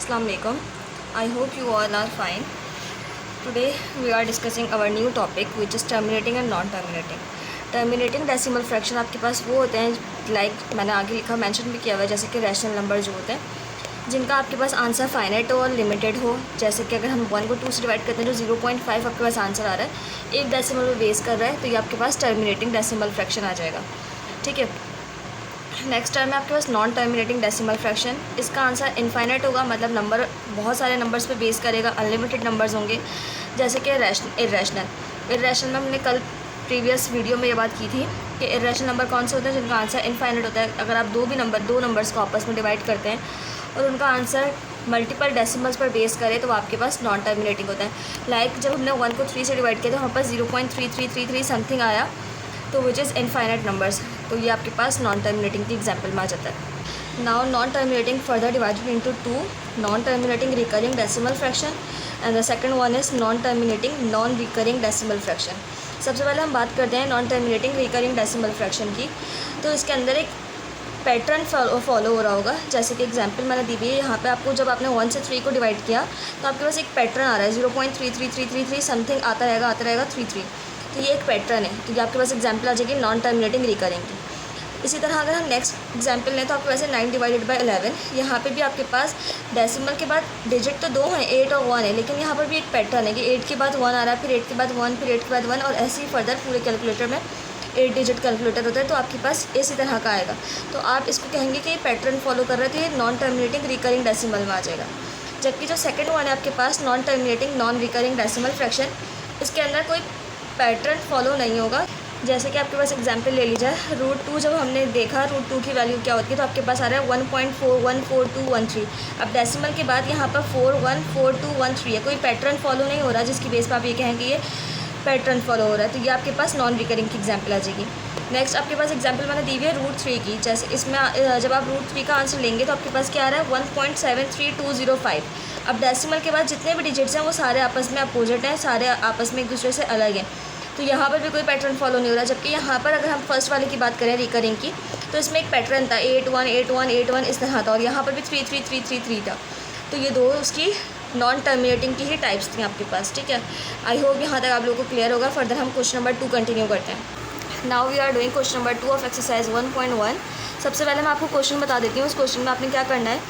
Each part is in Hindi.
Assalamualaikum. I hope you all are fine. Today we are discussing our new topic which is terminating and non-terminating. Terminating decimal fraction आपके पास वो होते हैं लाइक मैंने आगे लिखा मेंशन भी किया हुआ है जैसे कि रैशनल नंबर जो होते हैं जिनका आपके पास आंसर फाइनाइट हो और लिमिटेड हो। जैसे कि अगर हम 1 को 2 से डिवाइड करते हैं जो 0.5 आपके पास आंसर आ रहा है एक डेसिमल में बेस कर रहा है तो ये आपके पास टर्मिनेटिंग डेसिमल फ्रैक्शन आ जाएगा। ठीक है, नेक्स्ट टर्म है आपके पास नॉन टर्मिनेटिंग डेसिमल फ्रैक्शन। इसका आंसर इनफाइनाइट होगा, मतलब नंबर बहुत सारे नंबर्स पे बेस करेगा, अनलिमिटेड नंबर्स होंगे। जैसे कि इर्रेशनल में हमने कल प्रीवियस वीडियो में ये बात की थी कि इर्रेशनल नंबर कौन से होते हैं जिनका आंसर इनफाइनाइट होता है। अगर आप दो नंबर्स को आपस में डिवाइड करते हैं और उनका आंसर मल्टीपल डेसिमल्स पर बेस करें तो वो आपके पास नॉन टर्मिनेटिंग होता है। लाइक जब हमने 1 को 3 से डिवाइड किया तो हमारे पास 0.3333 समथिंग आया तो विच इज़ इनफाइनाइट नंबर्स, तो ये आपके पास नॉन टर्मिनेटिंग की एग्जाम्पल में आ जाता है। Now non terminating further divided into 2, non terminating recurring decimal fraction and the second one is non terminating non recurring decimal fraction. सबसे पहले हम बात करते हैं non terminating recurring decimal fraction की। तो इसके अंदर एक पैटर्न फॉलो हो रहा होगा। जैसे कि एग्जांपल मैंने दी हुई है यहाँ पे आपको, जब आपने 1 से 3 को डिवाइड किया तो आपके पास एक पैटर्न आ रहा है 0.33333 समथिंग आता रहेगा 33। तो ये एक पैटर्न है, तो ये आपके पास एग्जांपल आ जाएगी नॉन टर्मिनेटिंग रिकरिंग की। इसी तरह अगर हम नेक्स्ट एग्जांपल लें तो आपके पास 9 डिवाइडेड बाय 11। यहाँ पे भी आपके पास डेसिमल के बाद डिजिट तो 2 हैं, 8 और 1 है, लेकिन यहाँ पर भी एक पैटर्न है कि 8 के बाद 1 आ रहा है, फिर 8 के बाद 1, फिर 8 के बाद 1 और ऐसे ही फर्दर पूरे कैलकुलेटर में 8 डिजिट कैलकुलेटर होता है तो आपके पास इसी तरह का आएगा। तो आप इसको कहेंगे कि ये पैटर्न फॉलो कर रहे थे, ये नॉन टर्मिनेटिंग रिकरिंग डेसिमल में आ जाएगा। जबकि जो सेकंड वन है आपके पास non terminating non recurring decimal fraction, इसके अंदर कोई पैटर्न फॉलो नहीं होगा। जैसे कि आपके पास एग्जांपल ले लीजिए √2, जब हमने देखा √2 की वैल्यू क्या होती है तो आपके पास आ रहा है 1.414213। अब डेसिमल के बाद यहाँ पर 414213 है, कोई पैटर्न फॉलो नहीं हो रहा जिसकी बेस पर आप ये कहेंगे ये पैटर्न फॉलो हो रहा है, तो ये आपके पास नॉन रिकरिंग की एग्जांपल आ जाएगी। नेक्स्ट आपके पास एग्जांपल मैंने दी हुई है √3 की। जैसे इसमें जब आप √3 का आंसर लेंगे तो आपके पास क्या आ रहा है 1.73205। अब डेसिमल के बाद जितने भी डिजिट्स हैं वो सारे आपस में अपोजिट हैं, सारे आपस में एक दूसरे से अलग हैं, तो यहाँ पर भी कोई पैटर्न फॉलो नहीं हो रहा। जबकि यहाँ पर अगर हम फर्स्ट वाले की बात करें रिकरिंग की तो इसमें एक पैटर्न था 818181 इस तरह था, और यहाँ पर भी 33333 था। तो ये दो उसकी नॉन टर्मिनेटिंग की ही टाइप्स थी आपके पास। ठीक है, आई होप यहाँ तक आप लोगों को क्लियर होगा। फर्दर हम क्वेश्चन नंबर 2 कंटिन्यू करते हैं। Now we are doing question number 2 of exercise 1.1। सबसे पहले मैं आपको क्वेश्चन बता देती हूँ। उस क्वेश्चन में आपने क्या करना है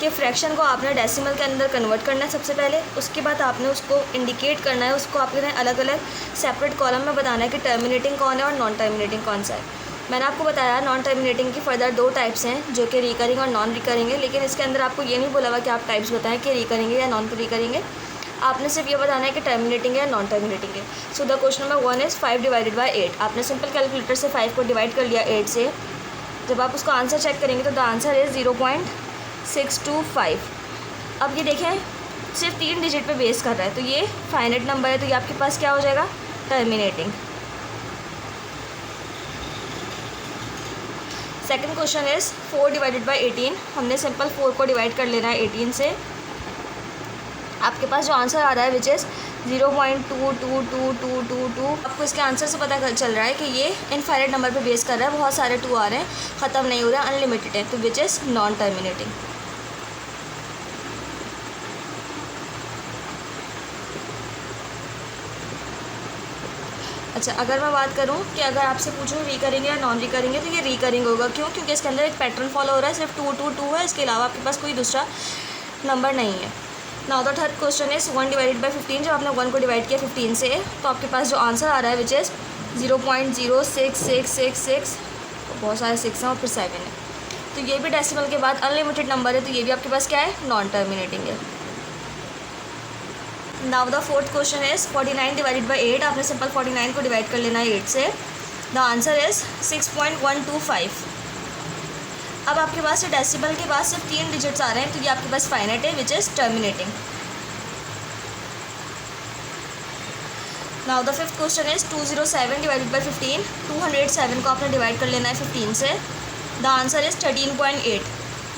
कि फ्रैक्शन को आपने डेसिमल के अंदर कन्वर्ट करना है सबसे पहले, उसके बाद आपने उसको इंडिकेट करना है, उसको आपने अलग अलग सेपरेट कॉलम में बताना है कि टर्मिनेटिंग कौन है और नॉन टर्मिनेटिंग कौन सा है। मैंने आपको बताया नॉन टर्मिनेटिंग की फर्दर 2 टाइप्स हैं जो कि रिकरिंग और नॉन रिकरिंग है, लेकिन इसके अंदर आपको ये नहीं बोला हुआ कि आप टाइप्स बताएं कि रिकरिंग है या नॉन रिकरिंग है। आपने सिर्फ ये बताना है कि टर्मिनेटिंग है या नॉन टर्मिनेटिंग है। So the question number 1 is 5 divided by 8। आपने सिंपल कैलकुलेटर से 5 को डिवाइड कर लिया 8 से। जब आप उसका आंसर चेक करेंगे तो द आंसर इज़ 0.625। अब ये देखें सिर्फ 3 डिजिट पे बेस कर रहा है तो ये फाइनाइट नंबर है, तो ये आपके पास क्या हो जाएगा terminating. Second question is 4 divided by 18। हमने सिंपल 4 को डिवाइड कर लेना है 18 से। आपके पास जो आंसर आ रहा है विच इज़ 0.22222। आपको इसके आंसर से पता चल रहा है कि ये इनफाइनाइट नंबर पे बेस कर रहा है, बहुत सारे 2 आ रहे हैं, ख़त्म नहीं हो रहा है, अनलिमिटेड है, तो विच इज़ नॉन टर्मिनेटिंग। अच्छा, अगर मैं बात करूं कि अगर आपसे पूछूं रिकरिंग या नॉन रिकरिंग है तो ये रिकरिंग होगा। क्यों? क्योंकि इसके अंदर एक पैटर्न फॉलो हो रहा है, सिर्फ 222 है, इसके अलावा आपके पास कोई दूसरा नंबर नहीं है। Now the third question is 1 divided by 15। जब आपने 1 को डिवाइड किया 15 से तो आपके पास जो आंसर आ रहा है विच इज़ 0.06666, बहुत सारे 6 हैं और फिर 7 है, तो ये भी डेसिमल के बाद अनलिमिटेड नंबर है, तो ये भी आपके पास क्या है नॉन टर्मिनेटिंग है। Now the fourth question is 49 divided by 8। आपने सिंपल 49 को डिवाइड कर लेना है 8 से। The answer is 6.125। अब आपके पास डेसिमल के बाद सिर्फ 3 डिजिट्स आ रहे हैं तो ये आपके पास फाइनाइट है which is terminating. Now the fifth question is 207 divided by 15। 207 को आपने डिवाइड कर लेना है 15 से। The answer is 13.8।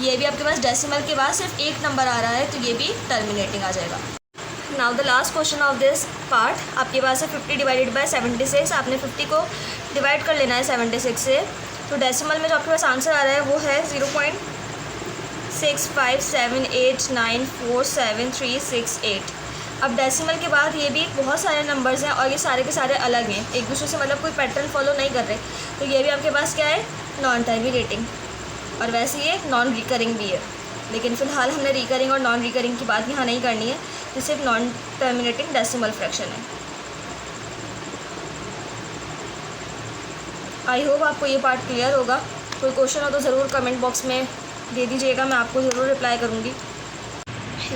ये भी आपके पास डेसिमल के बाद सिर्फ एक नंबर आ रहा है तो ये भी टर्मिनेटिंग आ जाएगा। Now the last question of this part आपके पास है 50 डिवाइडेड बाय 76। आपने 50 को डिवाइड कर लेना है 76 से। तो डेसिमल में जो आपके पास आंसर आ रहा है वो है 6 5 7 8 9 4 7 3 6 8। अब डेसिमल के बाद ये भी बहुत सारे नंबर्स हैं और ये सारे के सारे अलग हैं, एक दूसरे से मतलब कोई पैटर्न फॉलो नहीं कर रहे, तो ये भी आपके पास क्या है, नॉन टर्मिनेटिंग। और वैसे ये नॉन रिकरिंग भी है, लेकिन फ़िलहाल हमने रिकरिंग और नॉन रिकरिंग की बात यहाँ नहीं करनी है, ये सिर्फ नॉन टर्मिनेटिंग डेसिमल फ्रैक्शन है। आई होप आपको ये पार्ट क्लियर होगा। कोई क्वेश्चन हो तो ज़रूर कमेंट बॉक्स में दे दीजिएगा, मैं आपको ज़रूर रिप्लाई करूँगी।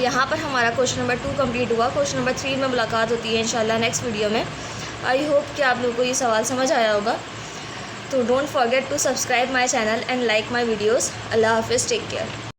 यहाँ पर हमारा क्वेश्चन नंबर 2 कंप्लीट हुआ। क्वेश्चन नंबर 3 में मुलाकात होती है इंशाल्लाह नेक्स्ट वीडियो में। आई होप कि आप लोगों को ये सवाल समझ आया होगा। तो don't forget to subscribe my channel and like my videos. अल्लाह हाफिज़, टेक केयर।